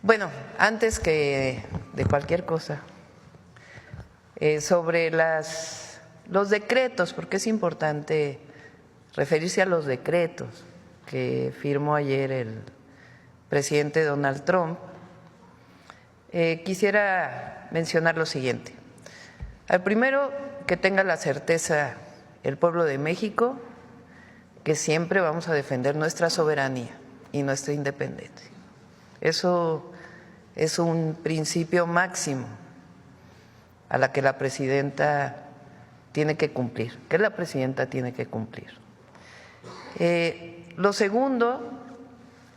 Bueno, antes que de cualquier cosa, sobre los decretos, porque es importante referirse a los decretos que firmó ayer el presidente Donald Trump, quisiera mencionar lo siguiente. Al primero, que tenga la certeza el pueblo de México que siempre vamos a defender nuestra soberanía y nuestra independencia. Eso es un principio máximo a la que la presidenta tiene que cumplir, que la presidenta tiene que cumplir. Lo segundo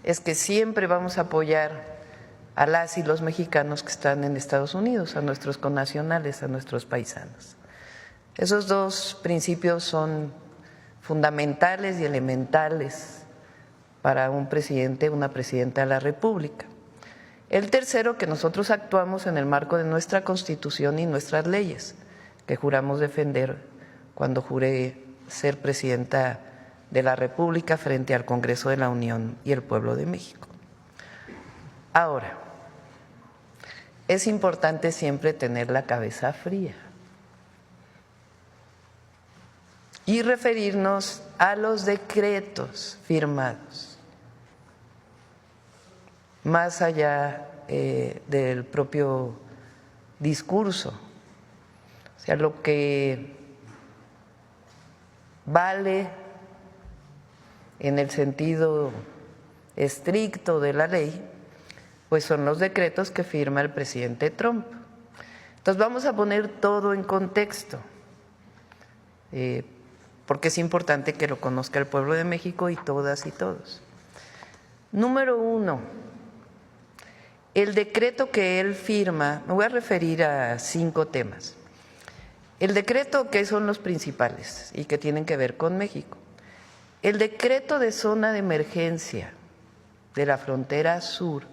es que siempre vamos a apoyar a las y los mexicanos que están en Estados Unidos, a nuestros connacionales, a nuestros paisanos. Esos dos principios son fundamentales y elementales para un presidente, una presidenta de la República. El tercero, que nosotros actuamos en el marco de nuestra Constitución y nuestras leyes, que juramos defender cuando juré ser presidenta de la República frente al Congreso de la Unión y el pueblo de México. Ahora, es importante siempre tener la cabeza fría y referirnos a los decretos firmados, más allá del propio discurso. O sea, lo que vale en el sentido estricto de la ley, pues son los decretos que firma el presidente Trump. Entonces vamos a poner todo en contexto, porque es importante que lo conozca el pueblo de México y todas y todos. Número uno, el decreto que él firma, me voy a referir a 5 temas. El decreto, que son los principales y que tienen que ver con México. El decreto de zona de emergencia de la frontera sur,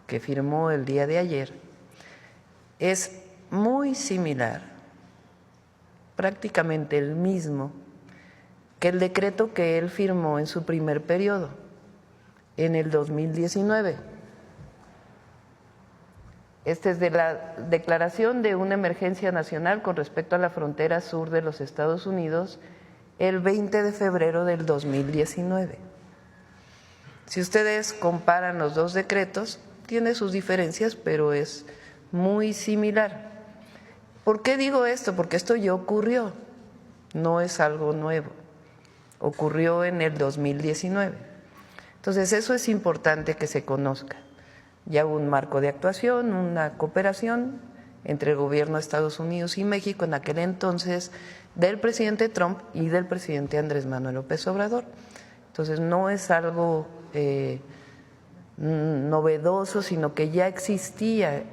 que firmó el día de ayer, es muy similar, prácticamente el mismo, que el decreto que él firmó en su primer periodo, en el 2019. Este es de la declaración de una emergencia nacional con respecto a la frontera sur de los Estados Unidos el 20 de febrero del 2019. Si ustedes comparan los dos decretos, tiene sus diferencias, pero es muy similar. ¿Por qué digo esto? Porque esto ya ocurrió, no es algo nuevo, ocurrió en el 2019. Entonces eso es importante que se conozca. Ya hubo un marco de actuación, una cooperación entre el gobierno de Estados Unidos y México en aquel entonces del presidente Trump y del presidente Andrés Manuel López Obrador. Entonces no es algo novedoso, sino que ya existía.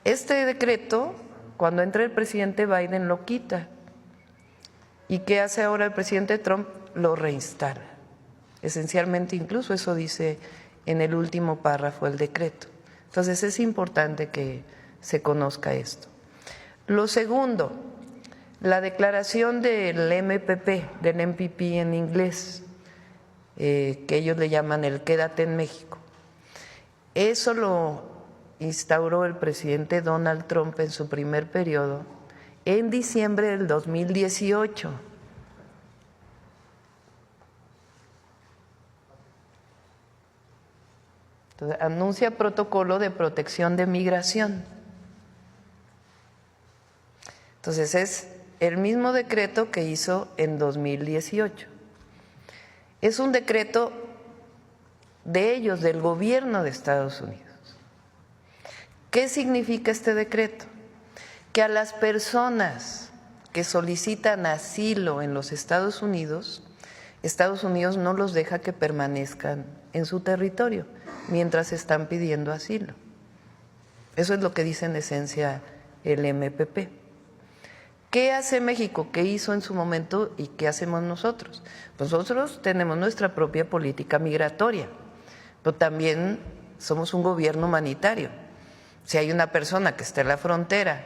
Este decreto, cuando entra el presidente Biden, lo quita. ¿Y qué hace ahora el presidente Trump? Lo reinstala. Esencialmente, incluso eso dice en el último párrafo del decreto. Entonces es importante que se conozca esto. Lo segundo, la declaración del MPP, del MPP en inglés, que ellos le llaman el Quédate en México. Eso lo instauró el presidente Donald Trump en su primer periodo en diciembre del 2018. Entonces, anuncia protocolo de protección de migración. Entonces es el mismo decreto que hizo en 2018. Es un decreto de ellos, del gobierno de Estados Unidos. ¿Qué significa este decreto? Que a las personas que solicitan asilo en los Estados Unidos no los deja que permanezcan en su territorio mientras están pidiendo asilo. Eso es lo que dice en esencia el MPP. ¿Qué hace México? ¿Qué hizo en su momento y qué hacemos nosotros? Nosotros tenemos nuestra propia política migratoria, pero también somos un gobierno humanitario. Si hay una persona que está en la frontera,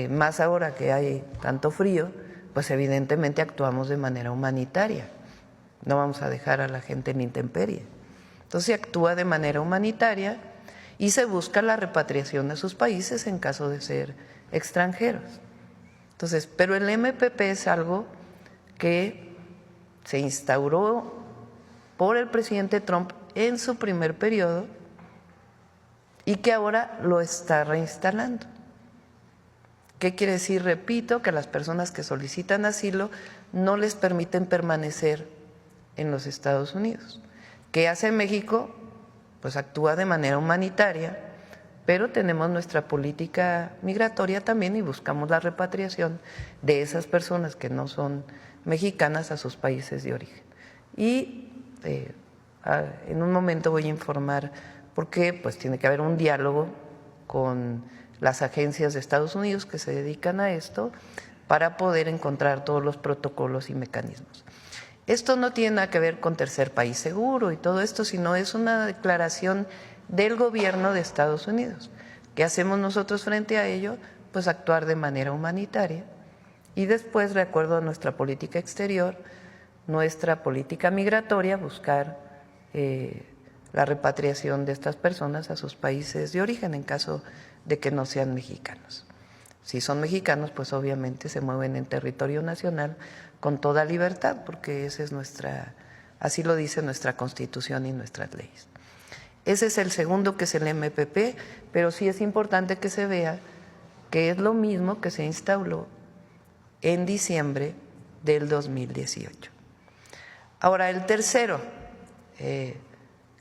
más ahora que hay tanto frío, pues evidentemente actuamos de manera humanitaria. No vamos a dejar a la gente en intemperie. Entonces se actúa de manera humanitaria y se busca la repatriación a sus países en caso de ser extranjeros. Entonces, pero el MPP es algo que se instauró por el presidente Trump en su primer periodo y que ahora lo está reinstalando. ¿Qué quiere decir? Repito, que las personas que solicitan asilo no les permiten permanecer en los Estados Unidos. ¿Qué hace México? Pues actúa de manera humanitaria, pero tenemos nuestra política migratoria también y buscamos la repatriación de esas personas que no son mexicanas a sus países de origen. Y en un momento voy a informar por qué, pues tiene que haber un diálogo con las agencias de Estados Unidos que se dedican a esto para poder encontrar todos los protocolos y mecanismos. Esto no tiene nada que ver con tercer país seguro y todo esto, sino es una declaración del gobierno de Estados Unidos. ¿Qué hacemos nosotros frente a ello? Pues actuar de manera humanitaria y después, de acuerdo a nuestra política exterior, nuestra política migratoria, buscar la repatriación de estas personas a sus países de origen en caso de que no sean mexicanos. Si son mexicanos, pues obviamente se mueven en territorio nacional con toda libertad, porque esa es así lo dice nuestra Constitución y nuestras leyes. Ese es el segundo, que es el MPP, pero sí es importante que se vea que es lo mismo que se instauró en diciembre del 2018. Ahora, el tercero, que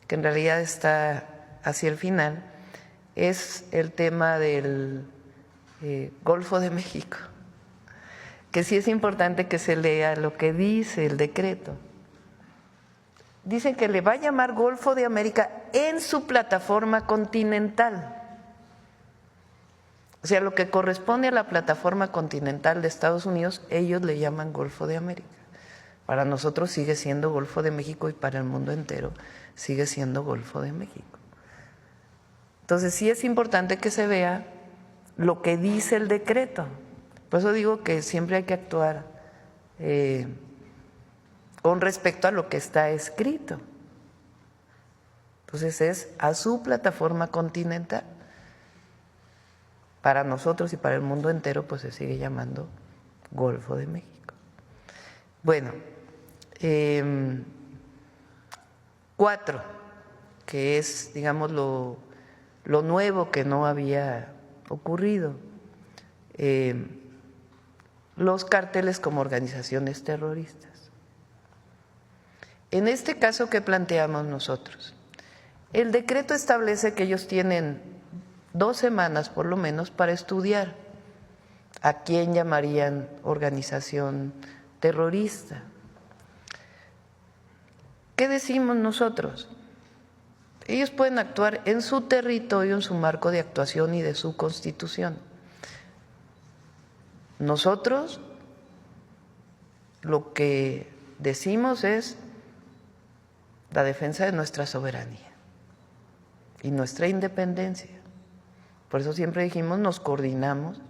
en realidad está hacia el final, es el tema del Golfo de México, que sí es importante que se lea lo que dice el decreto. Dicen que le va a llamar Golfo de América en su plataforma continental. O sea, lo que corresponde a la plataforma continental de Estados Unidos, ellos le llaman Golfo de América. Para nosotros sigue siendo Golfo de México y para el mundo entero sigue siendo Golfo de México. Entonces sí es importante que se vea lo que dice el decreto. Por eso digo que siempre hay que actuar con respecto a lo que está escrito. Entonces es a su plataforma continental. Para nosotros y para el mundo entero pues se sigue llamando Golfo de México. Bueno, 4, que es, digamos, lo nuevo que no había ocurrido. Los cárteles como organizaciones terroristas. En este caso que planteamos nosotros, el decreto establece que ellos tienen 2 semanas por lo menos para estudiar a quién llamarían organización terrorista. ¿Qué decimos nosotros? Ellos pueden actuar en su territorio, en su marco de actuación y de su constitución. Nosotros lo que decimos es la defensa de nuestra soberanía y nuestra independencia. Por eso siempre dijimos, nos coordinamos,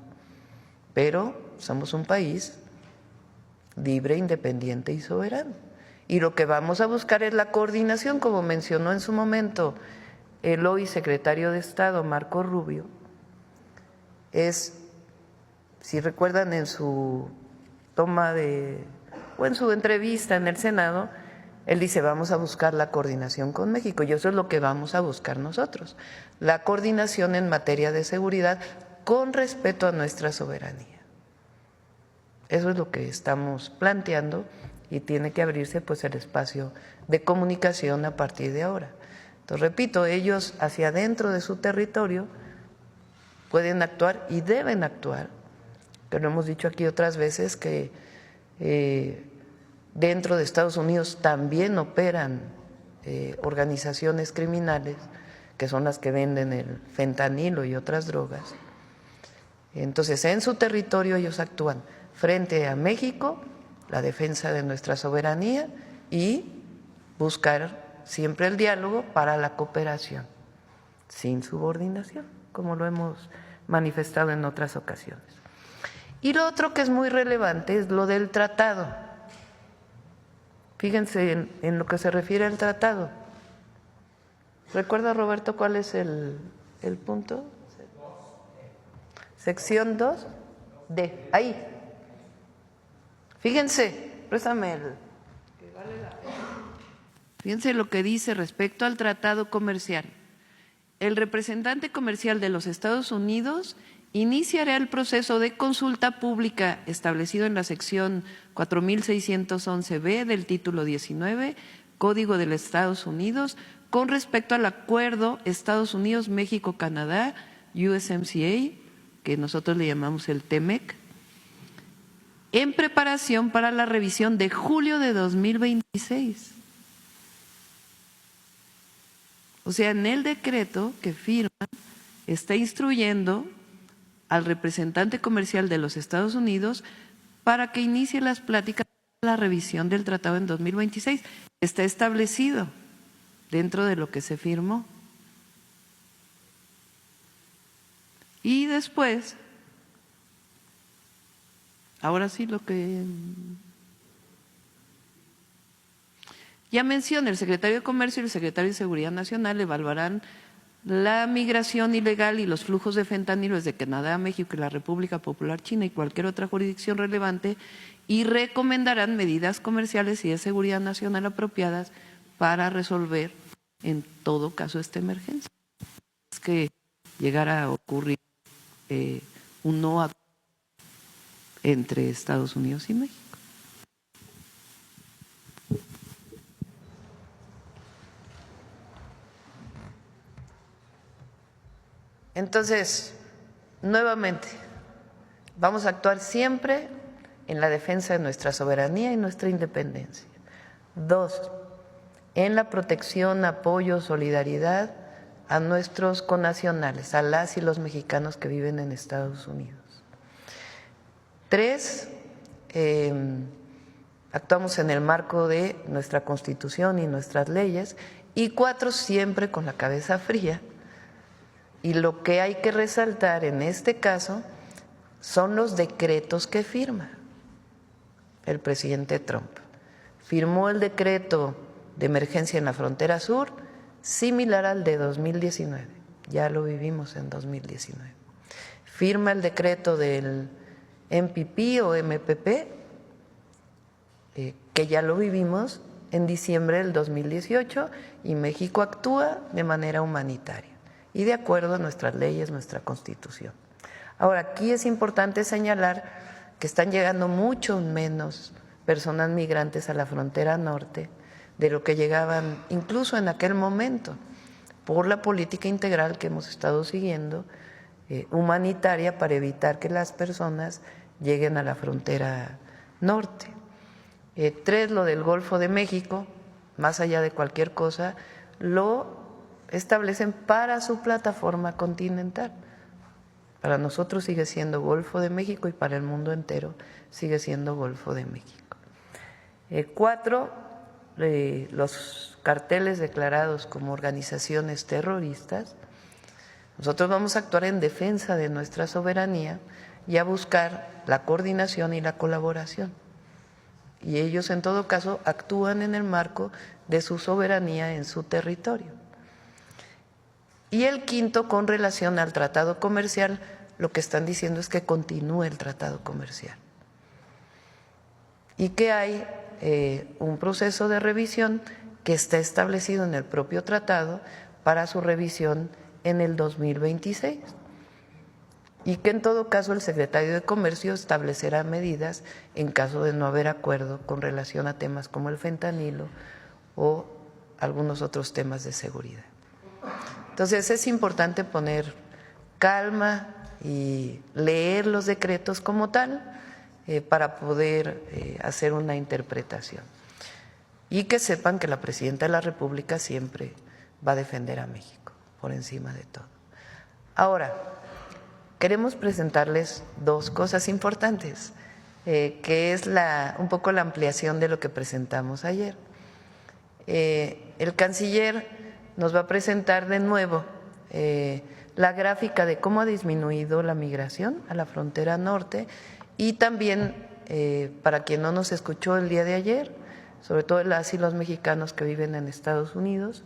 pero somos un país libre, independiente y soberano. Y lo que vamos a buscar es la coordinación, como mencionó en su momento el hoy secretario de Estado, Marco Rubio. Si recuerdan, en su o en su entrevista en el Senado, él dice, vamos a buscar la coordinación con México, y eso es lo que vamos a buscar nosotros, la coordinación en materia de seguridad con respeto a nuestra soberanía. Eso es lo que estamos planteando y tiene que abrirse pues el espacio de comunicación a partir de ahora. Entonces, repito, ellos hacia adentro de su territorio pueden actuar y deben actuar, que lo hemos dicho aquí otras veces, que dentro de Estados Unidos también operan organizaciones criminales que son las que venden el fentanilo y otras drogas. Entonces, en su territorio ellos actúan frente a México, la defensa de nuestra soberanía y buscar siempre el diálogo para la cooperación, sin subordinación, como lo hemos manifestado en otras ocasiones. Y lo otro que es muy relevante es lo del tratado. Fíjense en lo que se refiere al tratado. ¿Recuerda, Roberto, cuál es el punto? Sección 2, D, ahí. Fíjense, préstame el... Fíjense lo que dice respecto al tratado comercial. El representante comercial de los Estados Unidos iniciará el proceso de consulta pública establecido en la sección 4611B del título 19, Código de los Estados Unidos, con respecto al acuerdo Estados Unidos-México-Canadá, USMCA, que nosotros le llamamos el TEMEC, en preparación para la revisión de julio de 2026. O sea, en el decreto que firman está instruyendo al representante comercial de los Estados Unidos para que inicie las pláticas para la revisión del tratado en 2026. Está establecido dentro de lo que se firmó. Y después, ahora sí lo que ya menciona, el secretario de Comercio y el secretario de Seguridad Nacional evaluarán la migración ilegal y los flujos de fentanilo desde Canadá, México y la República Popular China y cualquier otra jurisdicción relevante y recomendarán medidas comerciales y de seguridad nacional apropiadas para resolver en todo caso esta emergencia. Es que llegara a ocurrir un no acuerdo entre Estados Unidos y México. Entonces, nuevamente, vamos a actuar siempre en la defensa de nuestra soberanía y nuestra independencia. 2, en la protección, apoyo, solidaridad a nuestros connacionales, a las y los mexicanos que viven en Estados Unidos. 3, actuamos en el marco de nuestra Constitución y nuestras leyes. Y 4, siempre con la cabeza fría. Y lo que hay que resaltar en este caso son los decretos que firma el presidente Trump. Firmó el decreto de emergencia en la frontera sur, similar al de 2019, ya lo vivimos en 2019. Firma el decreto del MPP o MPP, que ya lo vivimos en diciembre del 2018, y México actúa de manera humanitaria y de acuerdo a nuestras leyes, nuestra Constitución. Ahora, aquí es importante señalar que están llegando mucho menos personas migrantes a la frontera norte de lo que llegaban incluso en aquel momento, por la política integral que hemos estado siguiendo, humanitaria, para evitar que las personas lleguen a la frontera norte. 3, lo del Golfo de México, más allá de cualquier cosa, lo establecen para su plataforma continental. Para nosotros sigue siendo Golfo de México y para el mundo entero sigue siendo Golfo de México. 4, los carteles declarados como organizaciones terroristas. Nosotros vamos a actuar en defensa de nuestra soberanía y a buscar la coordinación y la colaboración. Y ellos en todo caso actúan en el marco de su soberanía en su territorio. Y el 5, con relación al tratado comercial, lo que están diciendo es que continúe el tratado comercial y que hay un proceso de revisión que está establecido en el propio tratado para su revisión en el 2026 y que en todo caso el secretario de Comercio establecerá medidas en caso de no haber acuerdo con relación a temas como el fentanilo o algunos otros temas de seguridad. Entonces es importante poner calma y leer los decretos como tal para poder hacer una interpretación. Y que sepan que la Presidenta de la República siempre va a defender a México por encima de todo. Ahora, queremos presentarles 2 cosas importantes, que es un poco la ampliación de lo que presentamos ayer. El canciller nos va a presentar de nuevo la gráfica de cómo ha disminuido la migración a la frontera norte y también, para quien no nos escuchó el día de ayer, sobre todo las y los mexicanos que viven en Estados Unidos,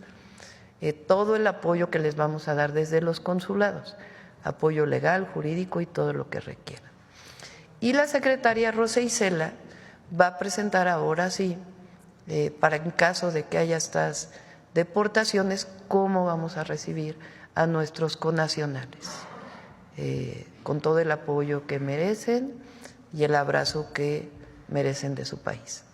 todo el apoyo que les vamos a dar desde los consulados, apoyo legal, jurídico y todo lo que requieran. Y la secretaria Rosa Isela va a presentar ahora sí, para en caso de que haya estas deportaciones, cómo vamos a recibir a nuestros connacionales, con todo el apoyo que merecen y el abrazo que merecen de su país.